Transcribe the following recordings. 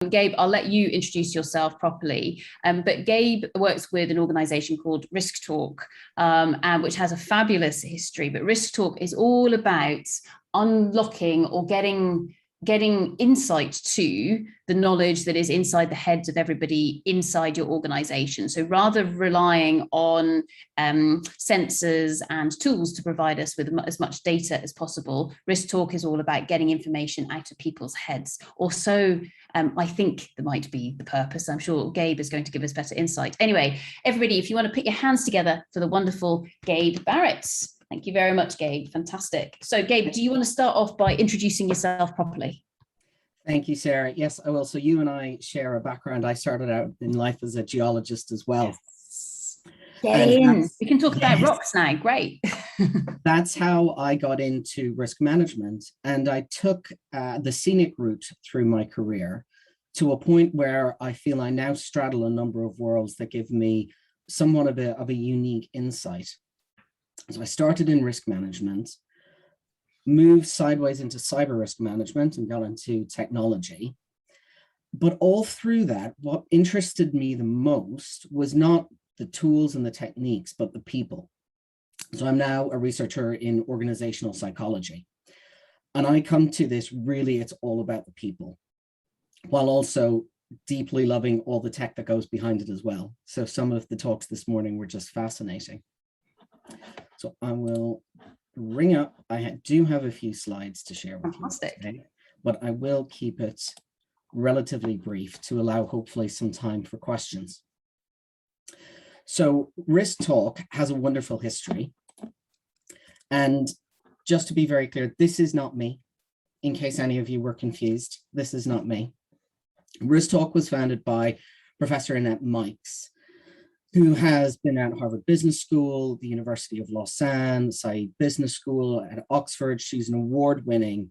Gabe, I'll let you introduce yourself properly. But Gabe works with an organisation called Risk Talk, and which has a fabulous history. But Risk Talk is all about unlocking or getting insight to the knowledge that is inside the heads of everybody inside your organization. So rather relying on sensors and tools to provide us with as much data as possible, Risk Talk is all about getting information out of people's heads. Or so I think that might be the purpose. I'm sure Gabe is going to give us better insight. Anyway, everybody, if you want to put your hands together for the wonderful Gabe Barrett. Thank you very much, Gabe. Fantastic. So, Gabe, do you want to start off by introducing yourself properly? Thank you, Sarah. Yes, I will. So you and I share a background. I started out in life as a geologist as well. Yes. We can talk about rocks now. Great. That's how I got into risk management. And I took the scenic route through my career to a point where I feel I now straddle a number of worlds that give me somewhat of a unique insight. So I started in risk management, moved sideways into cyber risk management and got into technology. But all through that, what interested me the most was not the tools and the techniques, but the people. So I'm now a researcher in organizational psychology. And I come to this, really, it's all about the people, while also deeply loving all the tech that goes behind it as well. So some of the talks this morning were just fascinating. So I will bring up, I do have a few slides to share with you today, but I will keep it relatively brief to allow hopefully some time for questions. So Risk Talk has a wonderful history. And just to be very clear, this is not me. In case any of you were confused, this is not me. Risk Talk was founded by Professor Annette Mikes, who has been at Harvard Business School, the University of Lausanne, Saïd Business School at Oxford. She's an award-winning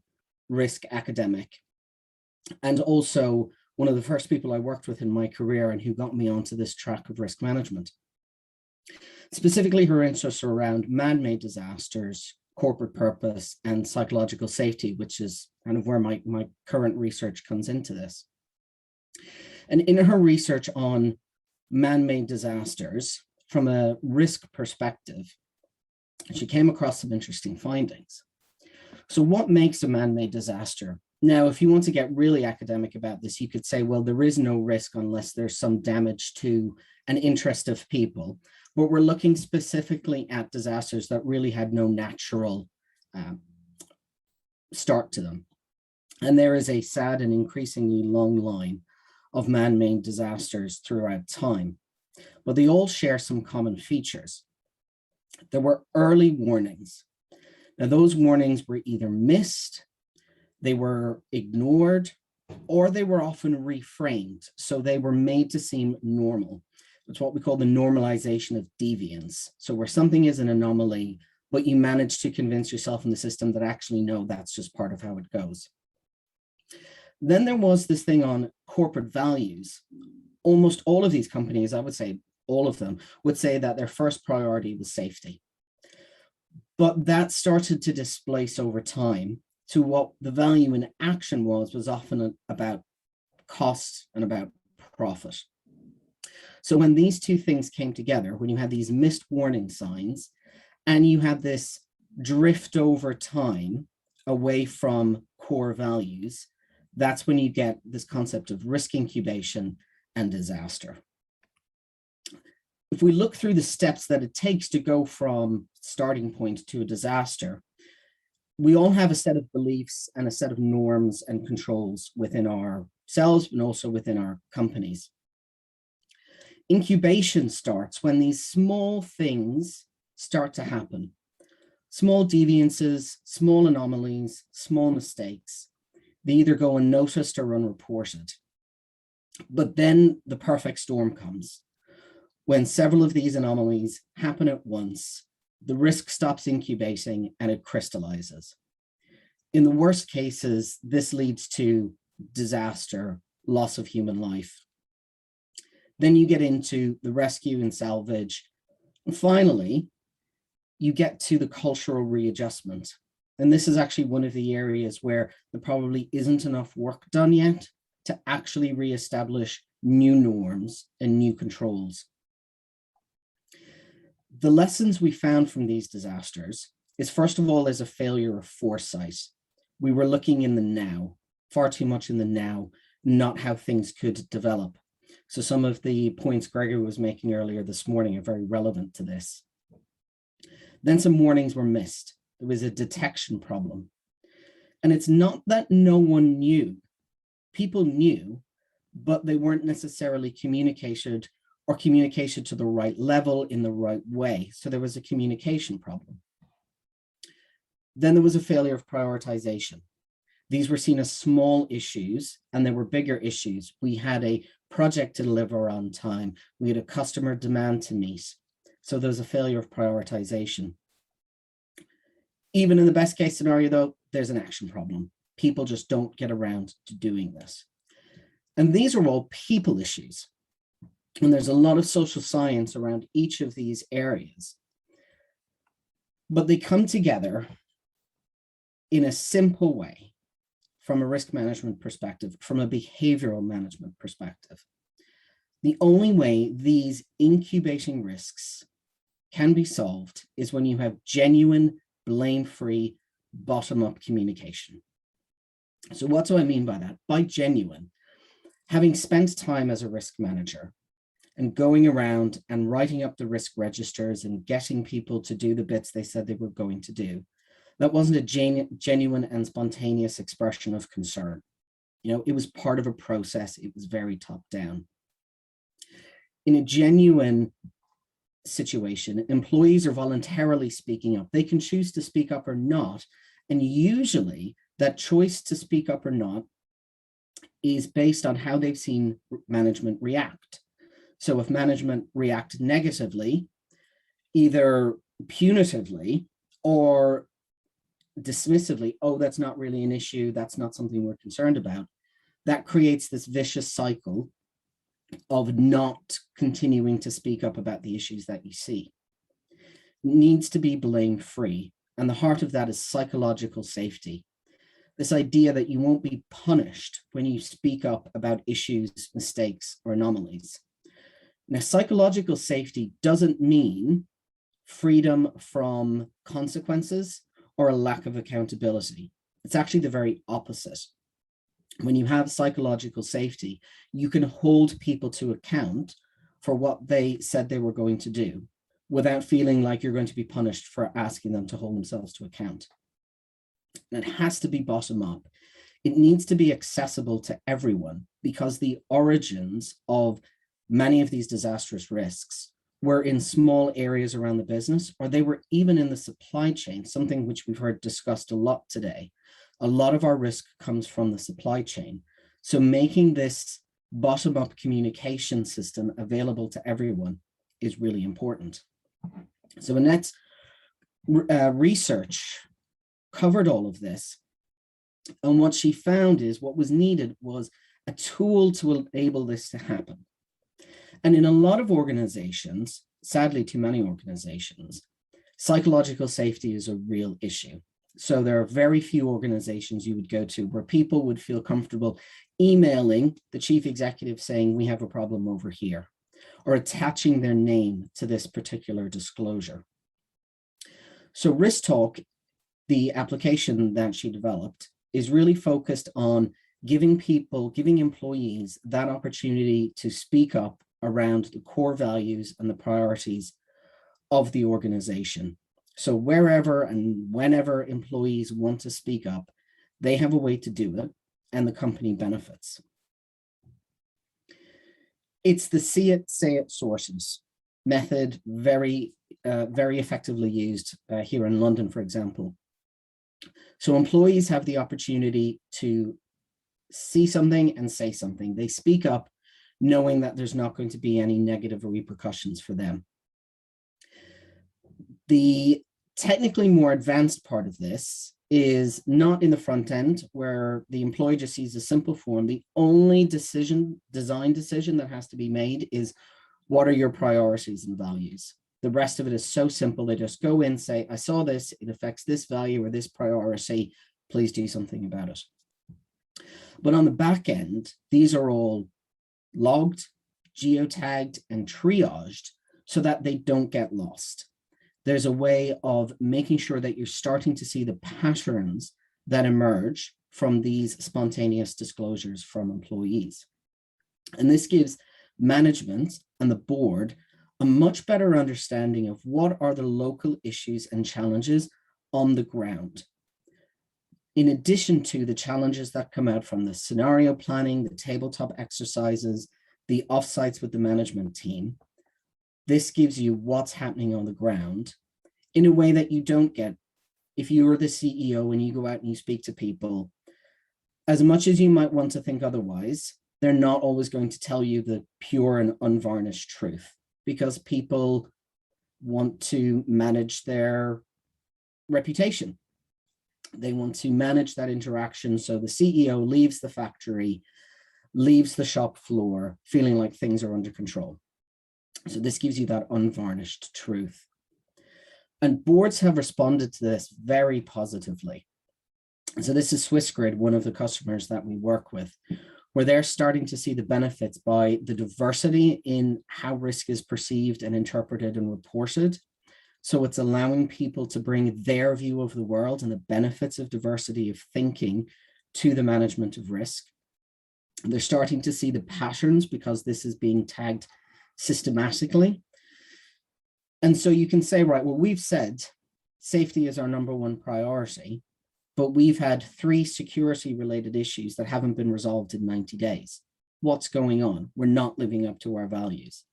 risk academic, and also one of the first people I worked with in my career and who got me onto this track of risk management. Specifically, her interests are around man-made disasters, corporate purpose, and psychological safety, which is kind of where my current research comes into this. And in her research on man-made disasters from a risk perspective, she came across some interesting findings. So what makes a man-made disaster? Now, if you want to get really academic about this, you could say, well, there is no risk unless there's some damage to an interest of people. But we're looking specifically at disasters that really had no natural start to them. And there is a sad and increasingly long line of man-made disasters throughout time, but they all share some common features. There were early warnings. Now, those warnings were either missed, they were ignored, or they were often reframed. So they were made to seem normal. It's what we call the normalization of deviance. So where something is an anomaly, but you manage to convince yourself in the system that actually, no, that's just part of how it goes. Then there was this thing on corporate values. Almost all of these companies, I would say all of them, would say that their first priority was safety. But that started to displace over time to what the value in action was often about cost and about profit. So when these two things came together, when you had these missed warning signs and you had this drift over time away from core values, that's when you get this concept of risk incubation and disaster. If we look through the steps that it takes to go from starting point to a disaster, we all have a set of beliefs and a set of norms and controls within ourselves and also within our companies. Incubation starts when these small things start to happen. Small deviances, small anomalies, small mistakes. They either go unnoticed or unreported. But then the perfect storm comes. When several of these anomalies happen at once, the risk stops incubating and it crystallizes. In the worst cases, this leads to disaster, loss of human life. Then you get into the rescue and salvage. And finally, you get to the cultural readjustment. And this is actually one of the areas where there probably isn't enough work done yet, to actually reestablish new norms and new controls. The lessons we found from these disasters is, first of all, there's a failure of foresight. We were looking in the now, far too much in the now, not how things could develop. So some of the points Gregory was making earlier this morning are very relevant to this. Then some warnings were missed. There was a detection problem. And it's not that no one knew. People knew, but they weren't necessarily communicated or communicated to the right level in the right way. So there was a communication problem. Then there was a failure of prioritization. These were seen as small issues, and there were bigger issues. We had a project to deliver on time. We had a customer demand to meet. So there was a failure of prioritization. Even in the best case scenario, though, there's an action problem. People just don't get around to doing this. And these are all people issues. And there's a lot of social science around each of these areas. But they come together in a simple way from a risk management perspective, from a behavioral management perspective. The only way these incubating risks can be solved is when you have genuine, blame-free, bottom-up communication. So what do I mean by that? By genuine, having spent time as a risk manager and going around and writing up the risk registers and getting people to do the bits they said they were going to do, that wasn't a genuine and spontaneous expression of concern. You know, it was part of a process. It was very top down. In a genuine situation, employees are voluntarily speaking up. They can choose to speak up or not. And usually that choice to speak up or not is based on how they've seen management react. So if management react negatively, either punitively or dismissively, oh, that's not really an issue, that's not something we're concerned about, that creates this vicious cycle of not continuing to speak up about the issues that you see. It needs to be blame-free. And the heart of that is psychological safety. This idea that you won't be punished when you speak up about issues, mistakes, or anomalies. Now, psychological safety doesn't mean freedom from consequences or a lack of accountability. It's actually the very opposite. When you have psychological safety, you can hold people to account for what they said they were going to do without feeling like you're going to be punished for asking them to hold themselves to account. And it has to be bottom up. It needs to be accessible to everyone because the origins of many of these disastrous risks were in small areas around the business, or they were even in the supply chain, something which we've heard discussed a lot today. A lot of our risk comes from the supply chain. So making this bottom-up communication system available to everyone is really important. So Annette's research covered all of this. And what she found is what was needed was a tool to enable this to happen. And in a lot of organizations, sadly too many organizations, psychological safety is a real issue. So there are very few organizations you would go to where people would feel comfortable emailing the chief executive saying, we have a problem over here, or attaching their name to this particular disclosure. So Risk Talk, the application that she developed, is really focused on giving employees that opportunity to speak up around the core values and the priorities of the organization. So wherever and whenever employees want to speak up, they have a way to do it and the company benefits. It's the see it, say it sources method, very effectively used here in London, for example. So employees have the opportunity to see something and say something. They speak up knowing that there's not going to be any negative repercussions for them. The technically more advanced part of this is not in the front end where the employee just sees a simple form. The only design decision that has to be made is what are your priorities and values? The rest of it is so simple. They just go in, say, I saw this, it affects this value or this priority, please do something about it. But on the back end, these are all logged, geotagged, and triaged so that they don't get lost. There's a way of making sure that you're starting to see the patterns that emerge from these spontaneous disclosures from employees. And this gives management and the board a much better understanding of what are the local issues and challenges on the ground. In addition to the challenges that come out from the scenario planning, the tabletop exercises, the offsites with the management team, this gives you what's happening on the ground in a way that you don't get if you're the CEO and you go out and you speak to people. As much as you might want to think otherwise, they're not always going to tell you the pure and unvarnished truth, because people want to manage their reputation. They want to manage that interaction. So the CEO leaves the factory, leaves the shop floor, feeling like things are under control. So this gives you that unvarnished truth. And boards have responded to this very positively. So this is SwissGrid, one of the customers that we work with, where they're starting to see the benefits by the diversity in how risk is perceived and interpreted and reported. So it's allowing people to bring their view of the world and the benefits of diversity of thinking to the management of risk. They're starting to see the patterns because this is being tagged systematically. And so you can say, right, well, we've said safety is our #1 priority, but we've had 3 security related issues that haven't been resolved in 90 days. What's going on? We're not living up to our values.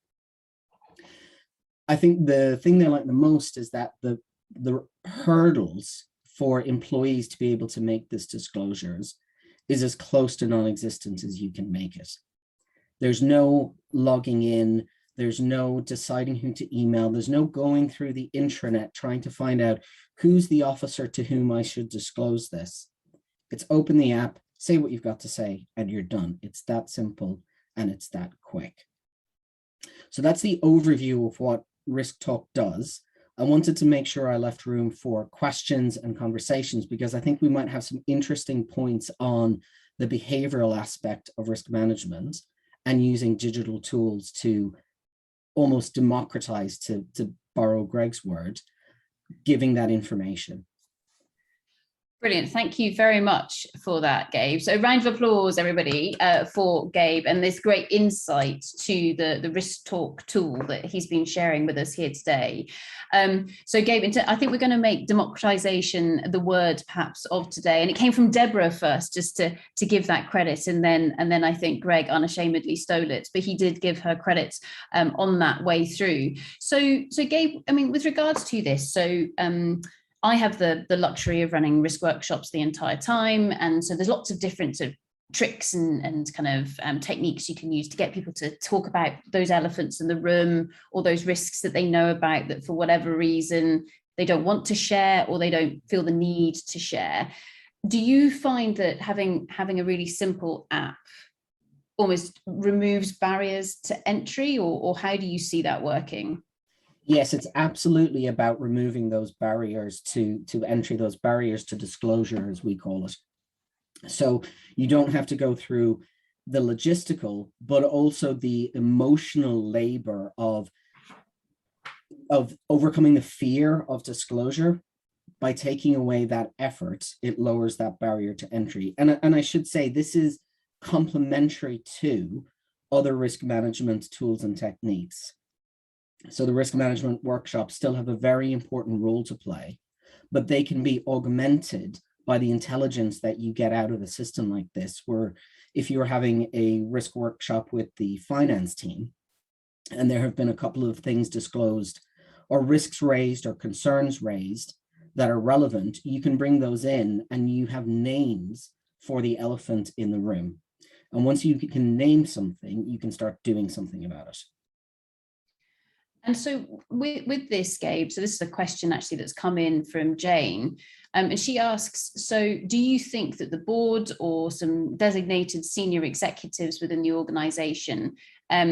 I think the thing they like the most is that the hurdles for employees to be able to make this disclosures is as close to non-existent as you can make it. There's no logging in, there's no deciding who to email, there's no going through the intranet trying to find out who's the officer to whom I should disclose this. It's open the app, say what you've got to say, and you're done. It's that simple and it's that quick. So that's the overview of what Risk Talk does. I wanted to make sure I left room for questions and conversations because I think we might have some interesting points on the behavioral aspect of risk management and using digital tools to almost democratize, to borrow Greg's word, giving that information. Brilliant. Thank you very much for that, Gabe. So round of applause, everybody, for Gabe and this great insight to the Risk Talk tool that he's been sharing with us here today. So Gabe, I think we're going to make democratization the word perhaps of today. And it came from Deborah first, just to give that credit. And then I think Greg unashamedly stole it, but he did give her credit on that way through. So Gabe, I mean, with regards to this, so I have the luxury of running risk workshops the entire time. And so there's lots of different sort of tricks and kind of techniques you can use to get people to talk about those elephants in the room or those risks that they know about that for whatever reason they don't want to share or they don't feel the need to share. Do you find that having a really simple app almost removes barriers to entry, or how do you see that working? Yes, it's absolutely about removing those barriers to entry, those barriers to disclosure, as we call it. So you don't have to go through the logistical, but also the emotional labor of overcoming the fear of disclosure. By taking away that effort, it lowers that barrier to entry. And I should say, this is complementary to other risk management tools and techniques. So the risk management workshops still have a very important role to play, but they can be augmented by the intelligence that you get out of a system like this, where if you're having a risk workshop with the finance team, and there have been a couple of things disclosed or risks raised or concerns raised that are relevant, you can bring those in and you have names for the elephant in the room. And once you can name something, you can start doing something about it. And so with this, Gabe, so this is a question actually that's come in from Jane, and she asks, so do you think that the board or some designated senior executives within the organisation I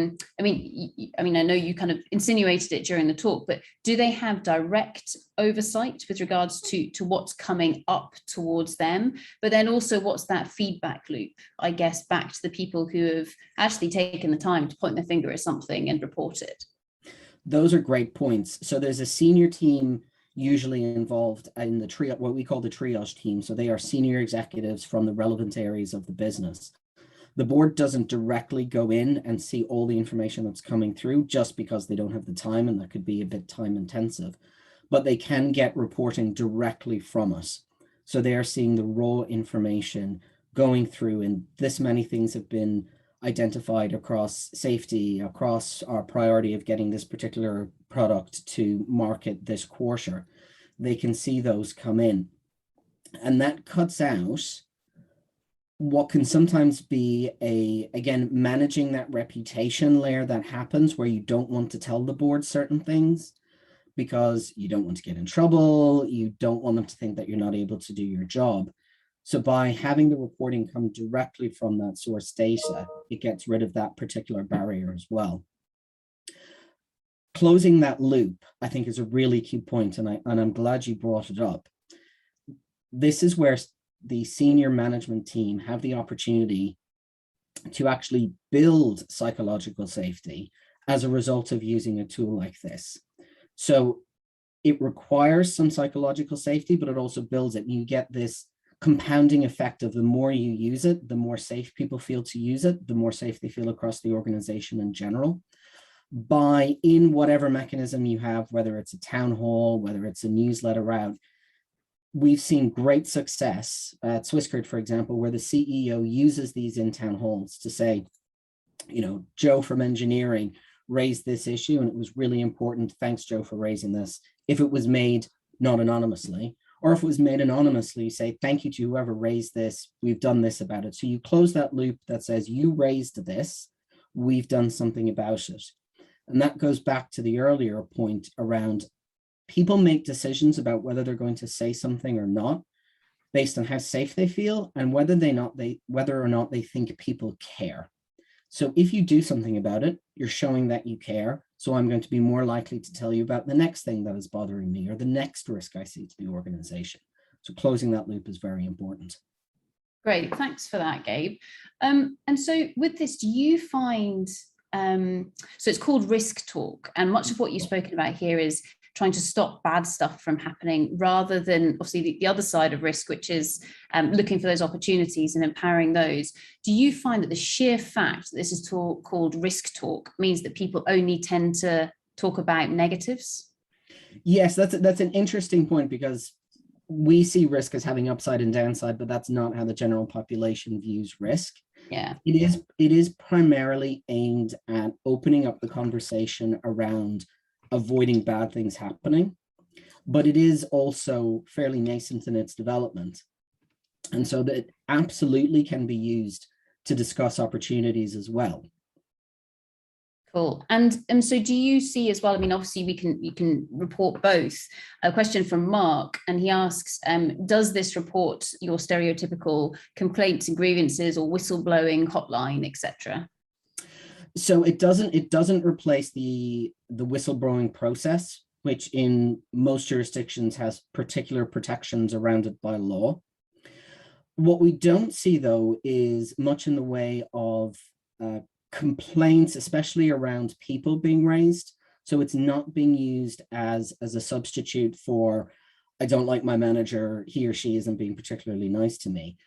know you kind of insinuated it during the talk, but do they have direct oversight with regards to what's coming up towards them? But then also, what's that feedback loop, I guess, back to the people who have actually taken the time to point their finger at something and report it? Those are great points. So there's a senior team usually involved in the what we call the triage team. So they are senior executives from the relevant areas of the business. The board doesn't directly go in and see all the information that's coming through just because they don't have the time, and that could be a bit time intensive, but they can get reporting directly from us. So they are seeing the raw information going through, and this many things have been identified across safety, across our priority of getting this particular product to market this quarter. They can see those come in, and that cuts out what can sometimes be again, managing that reputation layer that happens where you don't want to tell the board certain things because you don't want to get in trouble. You don't want them to think that you're not able to do your job. So by having the reporting come directly from that source data, it gets rid of that particular barrier as well. Closing that loop, I think, is a really key point, and I'm glad you brought it up. This is where the senior management team have the opportunity to actually build psychological safety as a result of using a tool like this. So it requires some psychological safety, but it also builds it. And you get this compounding effect of the more you use it, the more safe people feel to use it, the more safe they feel across the organization in general. By in whatever mechanism you have, whether it's a town hall, whether it's a newsletter route, we've seen great success at Swisscard, for example, where the CEO uses these in town halls to say, Joe from engineering raised this issue and it was really important. Thanks, Joe, for raising this. If it was made not anonymously, or if it was made anonymously, say, thank you to whoever raised this. We've done this about it. So you close that loop that says you raised this, we've done something about it. And that goes back to the earlier point around people make decisions about whether they're going to say something or not based on how safe they feel and whether or not they think people care. So if you do something about it, you're showing that you care. So I'm going to be more likely to tell you about the next thing that is bothering me or the next risk I see to the organization. So closing that loop is very important. Great, thanks for that, Gabe. And so with this, do you find, so it's called risk talk, and much of what you've spoken about here is trying to stop bad stuff from happening rather than obviously the other side of risk, which is looking for those opportunities and empowering those. Do you find that the sheer fact that this is called risk talk means that people only tend to talk about negatives? Yes, that's an interesting point, because we see risk as having upside and downside, but that's not how the general population views risk. Yeah, it is primarily aimed at opening up the conversation around avoiding bad things happening, but it is also fairly nascent in its development. And so that it absolutely can be used to discuss opportunities as well. Cool. And so do you see as well, I mean, obviously you can report both. A question from Mark, and he asks, does this report your stereotypical complaints and grievances or whistleblowing hotline, etc.? So it doesn't replace the whistleblowing process, which in most jurisdictions has particular protections around it by law. What we don't see, though, is much in the way of complaints, especially around people being raised. So it's not being used as a substitute for, I don't like my manager, he or she isn't being particularly nice to me.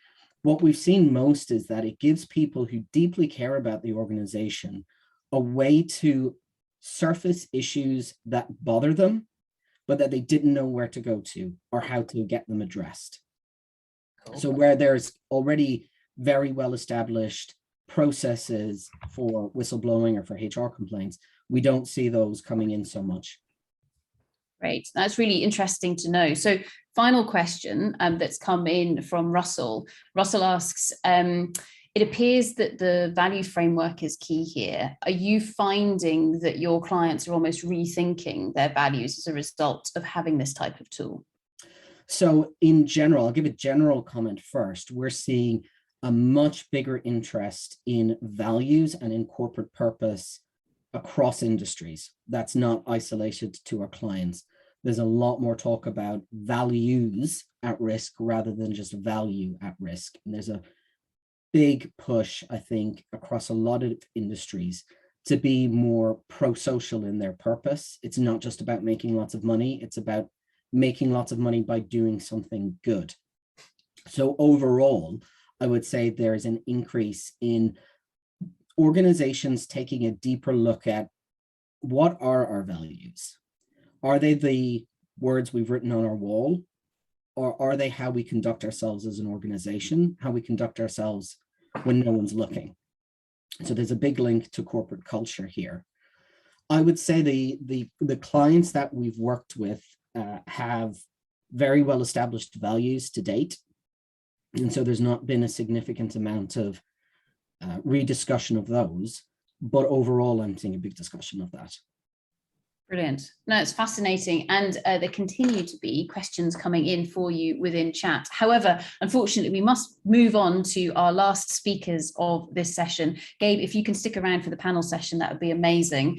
What we've seen most is that it gives people who deeply care about the organization a way to surface issues that bother them, but that they didn't know where to go to or how to get them addressed. Cool. So where there's already very well established processes for whistleblowing or for HR complaints, we don't see those coming in so much. Great, that's really interesting to know. So final question that's come in from Russell. Russell asks, it appears that the value framework is key here. Are you finding that your clients are almost rethinking their values as a result of having this type of tool? So in general, I'll give a general comment first. We're seeing a much bigger interest in values and in corporate purpose across industries. That's not isolated to our clients. There's a lot more talk about values at risk rather than just value at risk. And there's a big push, I think, across a lot of industries to be more pro-social in their purpose. It's not just about making lots of money, it's about making lots of money by doing something good. So overall, I would say there is an increase in organizations taking a deeper look at what are our values? Are they the words we've written on our wall? Or are they how we conduct ourselves as an organization, how we conduct ourselves when no one's looking? So there's a big link to corporate culture here. I would say the clients that we've worked with have very well established values to date. And so there's not been a significant amount of rediscussion of those, but overall I'm seeing a big discussion of that. Brilliant. No, it's fascinating. And there continue to be questions coming in for you within chat. However, unfortunately, we must move on to our last speakers of this session. Gabe, if you can stick around for the panel session, that would be amazing.